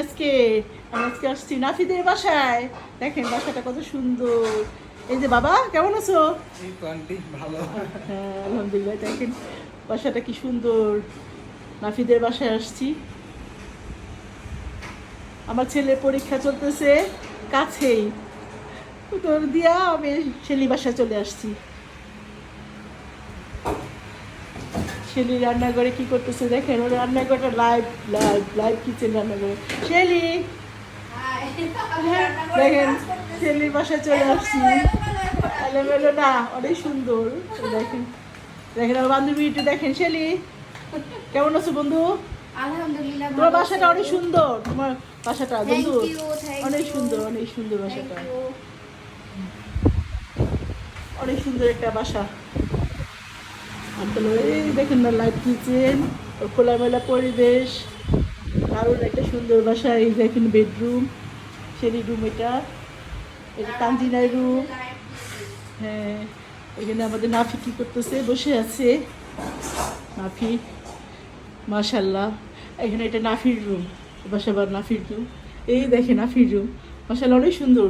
আজকে আজকে আসছি নাফিদের বাসায়। দেখেন বাসাটা কত সুন্দর। এই যে বাবা কেমন আছো? ভালো। হ্যাঁ আলহামদুলিল্লাহ। দেখেন বাসাটা কি সুন্দর। নাফিদের বাসায় আসছি। আমার ছেলের পরীক্ষা চলতেছে কাছেই, তোর দিয়া আমি শেলি বাসায় চলে আসছি। শেলি রান্নাঘরে কি করতেছে দেখেন, ওর রান্নাঘরটা লাইভ লাইভ লাইভ কিচেন রান্নাঘরে। শেলি দেখেন শেলির বাসায় চলে আসছি। এলোমেলো না, অনেক সুন্দর। দেখেন দেখেন আমার বান্ধবী একটু দেখেন। শেলি কেমন আছো বন্ধু? আলহামদুলিল্লাহ। তোমার বাসাটা অনেক সুন্দর, তোমার বাসাটা বন্ধু Thank অনেক you. সুন্দর, অনেক সুন্দর বাসাটা, Thank you. অনেক সুন্দর একটা বাসা। আসলে এই দেখেন না লাইভ কিচেন, খোলামেলা পরিবেশ, দারুণ একটা সুন্দর বাসা। এই দেখেন বেডরুম, শেরি রুম, এটা এটা তানজিনার রুম। হ্যাঁ এখানে আমাদের নাফি কি করতেছে, বসে আছে নাফি, মাশাল্লাহ। এখানে এটা নাফির রুম, বাসা বা নাফির রুম। এই দেখেন নাফির রুম, মাশাল্লাহ অনেক সুন্দর।